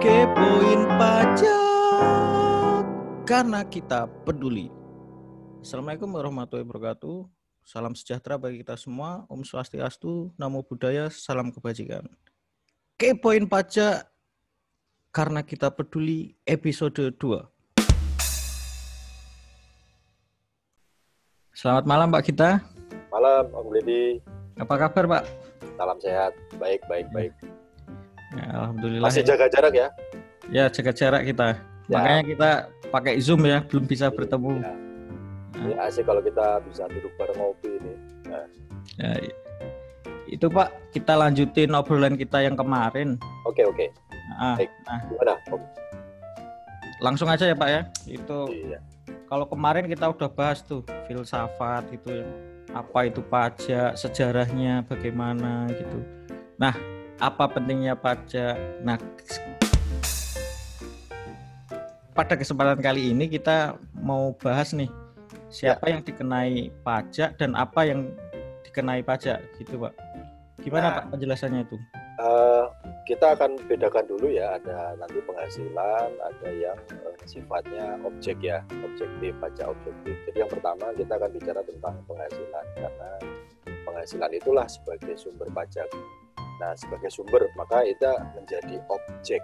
Kepoin pajak karena kita peduli. Assalamualaikum warahmatullahi wabarakatuh. Salam sejahtera bagi kita semua. Om Swastiastu, Namo Buddhaya, salam kebajikan. Kepoin pajak karena kita peduli episode 2. Selamat malam Pak Gita. Malam Om Ledi. Apa kabar Pak? Salam sehat. Baik. Ya, alhamdulillah. Masih jaga jarak ya? Ya, jaga jarak kita. Ya. Makanya kita pakai Zoom ya, belum bisa bertemu. Ya. Ini asik kalau kita bisa duduk bareng ngopi ini. Nah. Ya, itu Pak, kita lanjutin obrolan kita yang kemarin. Oke. Baik. Gimana Om? Langsung aja ya Pak ya. Itu Iya. kalau kemarin kita udah bahas tuh filsafat gitu ya. Apa itu pajak, sejarahnya bagaimana gitu. Nah, apa pentingnya pajak? Nah, pada kesempatan kali ini kita mau bahas nih siapa yang dikenai pajak dan apa yang dikenai pajak gitu Pak. Gimana Pak penjelasannya itu? Kita akan bedakan dulu ya, ada nanti penghasilan, ada yang sifatnya objek ya, objektif, pajak objektif. Jadi yang pertama kita akan bicara tentang penghasilan, karena penghasilan itulah sebagai sumber pajak. Nah, sebagai sumber maka itu menjadi objek.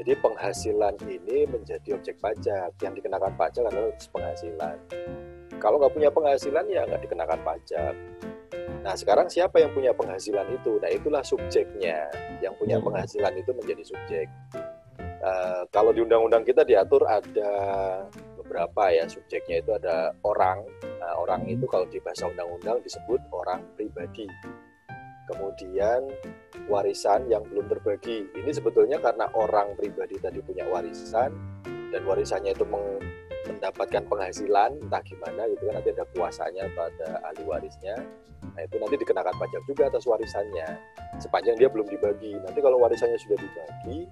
Jadi penghasilan ini menjadi objek pajak, yang dikenakan pajak adalah penghasilan. Kalau nggak punya penghasilan ya nggak dikenakan pajak. Nah, sekarang siapa yang punya penghasilan itu? Nah, itulah subjeknya. Yang punya penghasilan itu menjadi subjek. Kalau di undang-undang kita diatur ada beberapa ya subjeknya, itu ada orang. Nah, orang itu kalau di bahasa undang-undang disebut orang pribadi. Kemudian warisan yang belum terbagi. Ini sebetulnya karena orang pribadi tadi punya warisan dan warisannya itu mendapatkan penghasilan entah gimana gitu kan, nanti ada kuasanya atau ada ahli warisnya. Nah, itu nanti dikenakan pajak juga atas warisannya sepanjang dia belum dibagi. Nanti kalau warisannya sudah dibagi,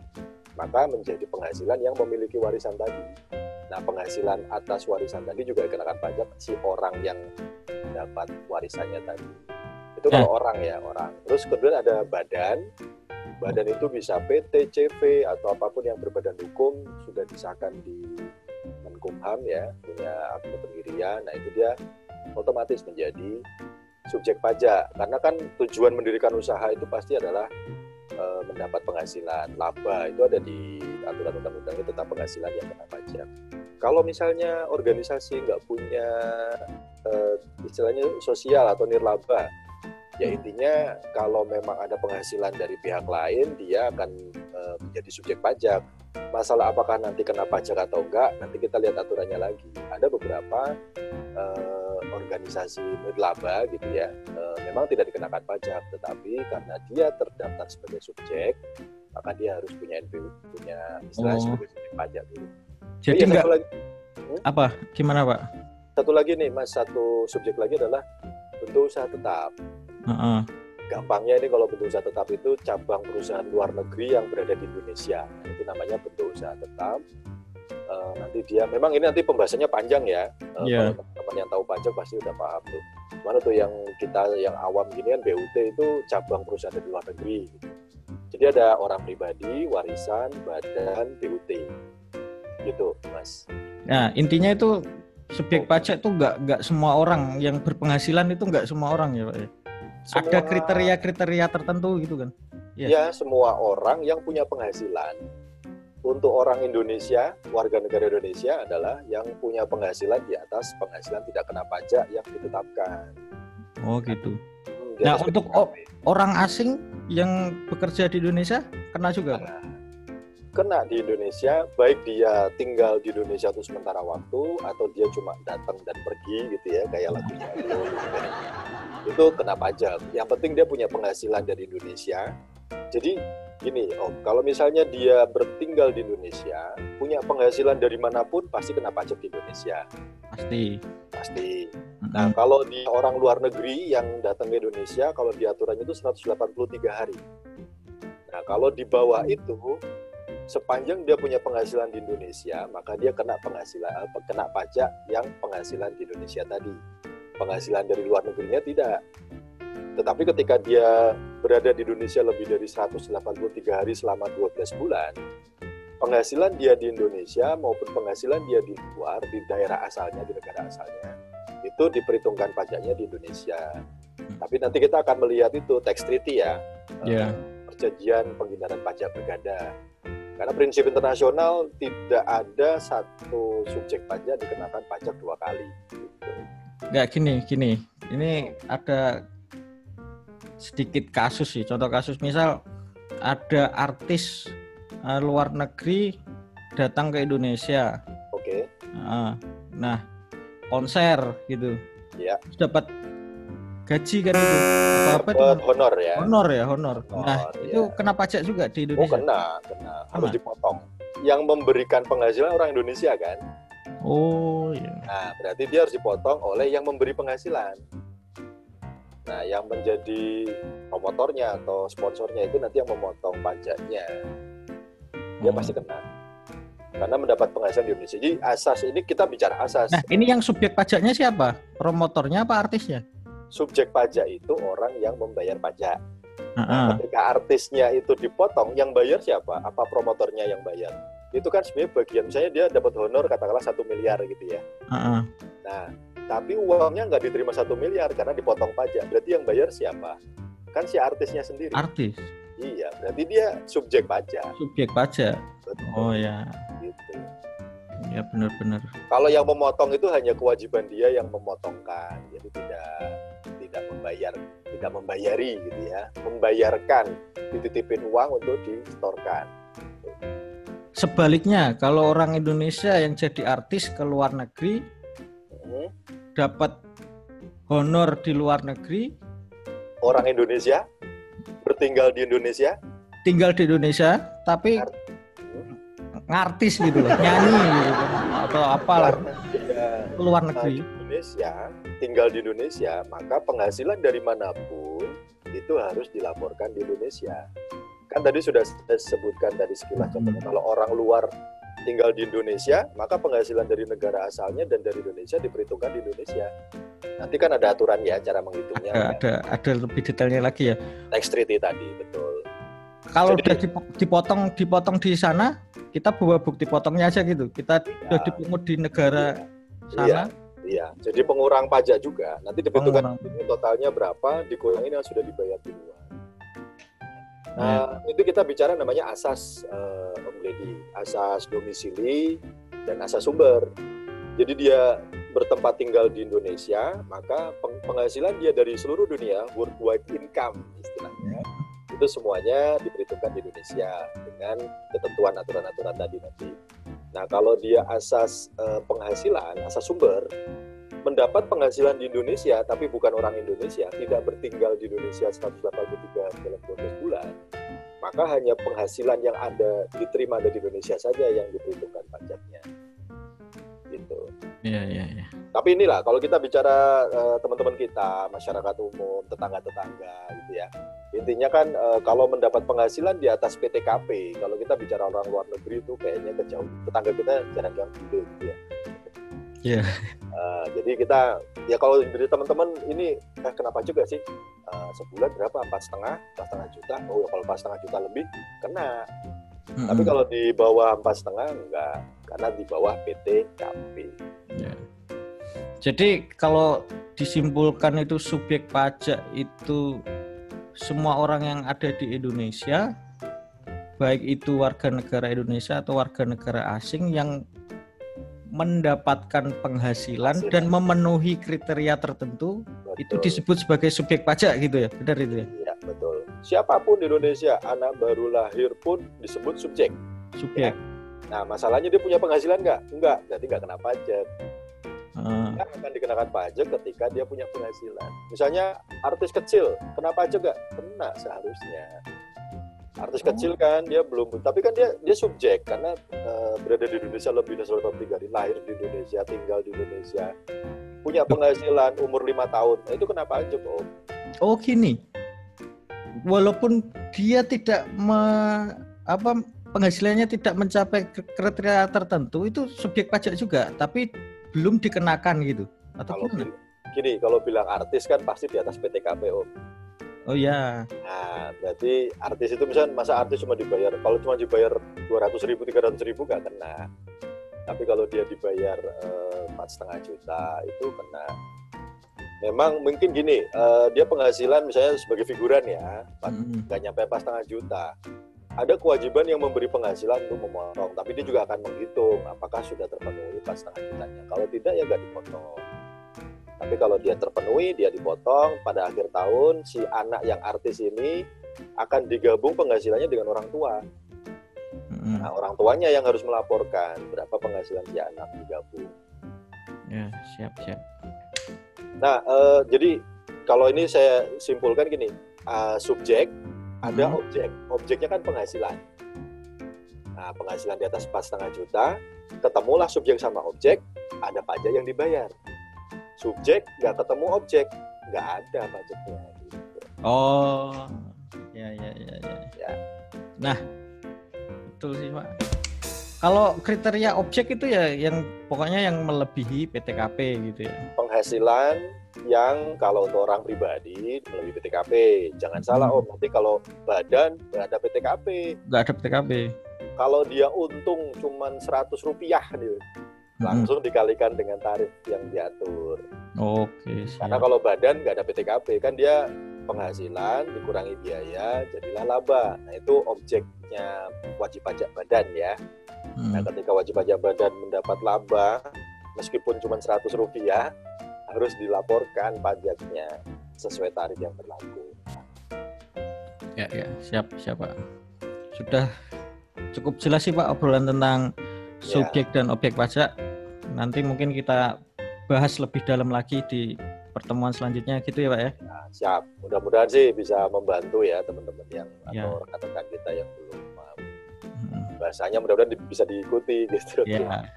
maka menjadi penghasilan yang memiliki warisan tadi. Nah, penghasilan atas warisan tadi juga dikenakan pajak si orang yang dapat warisannya tadi. Itu kalau orang. Terus kemudian ada badan itu bisa PT, CV atau apapun yang berbadan hukum, sudah disahkan di Menkumham ya, punya akte pendirian. Nah, itu dia otomatis menjadi subjek pajak, karena kan tujuan mendirikan usaha itu pasti adalah mendapat penghasilan, laba. Itu ada di aturan undang-undang tentang penghasilan yang kena pajak. Kalau misalnya organisasi nggak punya istilahnya sosial atau nirlaba, ya intinya kalau memang ada penghasilan dari pihak lain, dia akan menjadi subjek pajak. Masalah apakah nanti kena pajak atau enggak, nanti kita lihat aturannya lagi. Ada beberapa organisasi nirlaba gitu ya, memang tidak dikenakan pajak, tetapi karena dia terdaftar sebagai subjek, maka dia harus punya NPWP, punya istilah sebagai subjek pajak dulu. Jadi enggak apa? Gimana Pak? Satu lagi nih Mas, satu subjek lagi adalah bentuk usaha tetap. Gampangnya ini kalau bentuk usaha tetap itu cabang perusahaan luar negeri yang berada di Indonesia. Nah, itu namanya bentuk usaha tetap. Nanti dia, memang ini nanti pembahasannya panjang ya. Kalau teman-teman yang tahu pajak pasti udah paham tuh. Mana tuh yang kita yang awam gini kan, BUT itu cabang perusahaan dari luar negeri. Jadi ada orang pribadi, warisan, badan, BUT. Gitu, Mas. Nah, intinya itu subjek pajak itu nggak semua orang yang berpenghasilan, itu nggak semua orang ya Pak ya? Ada kriteria-kriteria tertentu gitu kan? Ya, semua orang yang punya penghasilan. Untuk orang Indonesia, warga negara Indonesia adalah yang punya penghasilan di atas penghasilan tidak kena pajak yang ditetapkan. Oh gitu. Nah, untuk orang asing yang bekerja di Indonesia kena juga Pak? Kena di Indonesia, baik dia tinggal di Indonesia itu sementara waktu atau dia cuma datang dan pergi gitu ya, kayak lagunya itu kena pajak. Yang penting dia punya penghasilan dari Indonesia. Jadi gini Om, kalau misalnya dia bertinggal di Indonesia, punya penghasilan dari manapun pasti kena pajak di Indonesia. Pasti. Nah, kalau di orang luar negeri yang datang ke Indonesia, kalau di aturannya itu 183 hari. Nah, kalau di bawah itu, sepanjang dia punya penghasilan di Indonesia, maka dia kena pajak yang penghasilan di Indonesia tadi. Penghasilan dari luar negerinya tidak. Tetapi ketika dia berada di Indonesia lebih dari 183 hari selama 12 bulan, penghasilan dia di Indonesia maupun penghasilan dia di luar, di daerah asalnya, di negara asalnya, itu diperhitungkan pajaknya di Indonesia. Tapi nanti kita akan melihat itu tax treaty ya, perjanjian penghindaran pajak berganda. Karena prinsip internasional tidak ada satu subjek pajak dikenakan pajak 2 kali. Gitu. Nggak gini. Ini ada sedikit kasus sih. Contoh kasus misal ada artis luar negeri datang ke Indonesia. Oke. Nah, konser gitu. Ya. Dapat gaji kan itu. Apa honor ya. Honor. Nah, itu kena pajak juga di Indonesia. Kena. Harus dipotong. Yang memberikan penghasilan orang Indonesia kan? Oh iya. Nah, berarti dia harus dipotong oleh yang memberi penghasilan. Nah, yang menjadi promotornya atau sponsornya itu nanti yang memotong pajaknya. Dia pasti kena. Karena mendapat penghasilan di Indonesia. Jadi asas ini kita bicara asas. Nah, ini yang subjek pajaknya siapa? Promotornya apa artisnya? Subjek pajak itu orang yang membayar pajak. Nah, ketika artisnya itu dipotong, yang bayar siapa? Apa promotornya yang bayar? Itu kan sebenarnya bagian, misalnya dia dapat honor katakanlah 1 miliar gitu ya. Nah, tapi uangnya nggak diterima 1 miliar karena dipotong pajak. Berarti yang bayar siapa? Kan si artisnya sendiri. Artis? Iya, berarti dia subjek pajak. Subjek pajak. Betul. Oh ya. Gitu. Ya benar-benar. Kalau yang memotong itu hanya kewajiban dia yang memotongkan, jadi tidak membayari gitu ya, membayarkan, dititipin uang untuk disetorkan. Sebaliknya, kalau orang Indonesia yang jadi artis ke luar negeri dapat honor di luar negeri, orang Indonesia bertinggal di Indonesia, tinggal di Indonesia, tapi ngartis gitu loh, nyanyi gitu atau apalah ke luar negeri. Indonesia, tinggal di Indonesia, maka penghasilan dari manapun itu harus dilaporkan di Indonesia. Kan tadi sudah saya sebutkan tadi sekilas contohnya, kalau orang luar tinggal di Indonesia, maka penghasilan dari negara asalnya dan dari Indonesia diperhitungkan di Indonesia. Nanti kan ada aturan ya cara menghitungnya. Ada lebih detailnya lagi ya. Tax treaty tadi, betul. Kalau udah dipotong di sana, kita bawa bukti potongnya aja gitu. Kita sudah dipungut di negara sana. Iya. Jadi pengurang pajak juga. Nanti diperhitungkan ini totalnya berapa, dikurangin yang sudah dibayar duluan. Nah, itu kita bicara namanya asas Om Ledi, asas domisili dan asas sumber. Jadi dia bertempat tinggal di Indonesia, maka penghasilan dia dari seluruh dunia, worldwide income istilahnya, itu semuanya diperhitungkan di Indonesia dengan ketentuan aturan-aturan tadi nanti. Nah, kalau dia asas penghasilan, asas sumber, mendapat penghasilan di Indonesia tapi bukan orang Indonesia, tidak bertinggal di Indonesia 183 dalam 12 bulan, maka hanya penghasilan yang ada diterima dari Indonesia saja yang diperhitungkan pajaknya. Gitu. Iya. Tapi inilah kalau kita bicara teman-teman kita, masyarakat umum, tetangga-tetangga gitu ya. Intinya kan kalau mendapat penghasilan di atas PTKP, kalau kita bicara orang luar negeri itu kayaknya kejauh. Tetangga kita jarang gitu ya. Iya. Jadi kita ya kalau dari teman-teman ini kenapa juga sih sebulan berapa 4,5 juta? Oh kalau 4,5 juta lebih kena. Tapi kalau di bawah 4,5 enggak, karena di bawah PTKP. Ya. Jadi kalau disimpulkan itu subjek pajak itu semua orang yang ada di Indonesia, baik itu warga negara Indonesia atau warga negara asing yang mendapatkan penghasilan dan memenuhi kriteria tertentu, betul. Itu disebut sebagai subjek pajak gitu ya, benar itu ya? Iya, betul. Siapapun di Indonesia, anak baru lahir pun disebut subjek. Subjek. Ya. Nah, masalahnya dia punya penghasilan nggak? Enggak, berarti nggak kena pajak. Dia akan dikenakan pajak ketika dia punya penghasilan. Misalnya artis kecil, kena pajak nggak? Kena seharusnya. Artis kecil kan dia belum, tapi kan dia subjek karena berada di Indonesia lebih dari 183 hari, lahir di Indonesia, tinggal di Indonesia, punya penghasilan umur 5 tahun, nah, itu kenapa aja Om? Oh gini, walaupun dia tidak penghasilannya tidak mencapai kriteria tertentu, itu subjek pajak juga, tapi belum dikenakan gitu, atau kalau gimana? Gini, kalau bilang artis kan pasti di atas PTKP Om. Oh ya. Nah, berarti artis itu misalnya masa artis cuma dibayar, kalau cuma dibayar 200.000, 300.000 nggak kena. Tapi kalau dia dibayar 4,5 juta itu kena. Memang mungkin gini, dia penghasilan misalnya sebagai figuran ya, nggak nyampe 4,5 juta. Ada kewajiban yang memberi penghasilan untuk memotong, tapi dia juga akan menghitung apakah sudah terpenuhi 4,5 jutanya. Kalau tidak ya nggak dipotong. Tapi kalau dia terpenuhi, dia dipotong. Pada akhir tahun si anak yang artis ini akan digabung penghasilannya dengan orang tua. Nah, orang tuanya yang harus melaporkan berapa penghasilan si anak digabung. Ya, siap. Nah, jadi kalau ini saya simpulkan gini, subjek ada objek, objeknya kan penghasilan. Nah, penghasilan di atas 4,5 juta, ketemulah subjek sama objek, ada pajak yang dibayar. Subjek nggak ketemu objek, nggak ada pajaknya. Gitu. Oh, ya. Nah, betul sih Pak. Kalau kriteria objek itu ya yang pokoknya yang melebihi PTKP gitu ya. Penghasilan yang kalau untuk orang pribadi melebihi PTKP. Jangan salah Om, nanti kalau badan nggak ada PTKP. Nggak ada PTKP. Kalau dia untung cuma Rp100 nih, langsung dikalikan dengan tarif yang diatur. Oke, siap. Karena kalau badan nggak ada PTKP, kan dia penghasilan dikurangi biaya, jadilah laba. Nah itu objeknya wajib pajak badan ya. Nah ketika wajib pajak badan mendapat laba, meskipun cuma Rp100, harus dilaporkan pajaknya sesuai tarif yang berlaku. Ya, siap Pak. Sudah cukup jelas sih Pak obrolan tentang subjek dan objek pajak. Nanti mungkin kita bahas lebih dalam lagi di pertemuan selanjutnya gitu ya Pak ya. Nah, siap. Mudah-mudahan sih bisa membantu ya teman-teman yang atau rekan-rekan kita yang belum bahasanya, mudah-mudahan bisa diikuti gitu. Ya.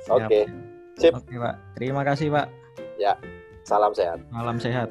Oke. Sip. Oke Pak. Terima kasih Pak. Ya. Salam sehat. Salam sehat.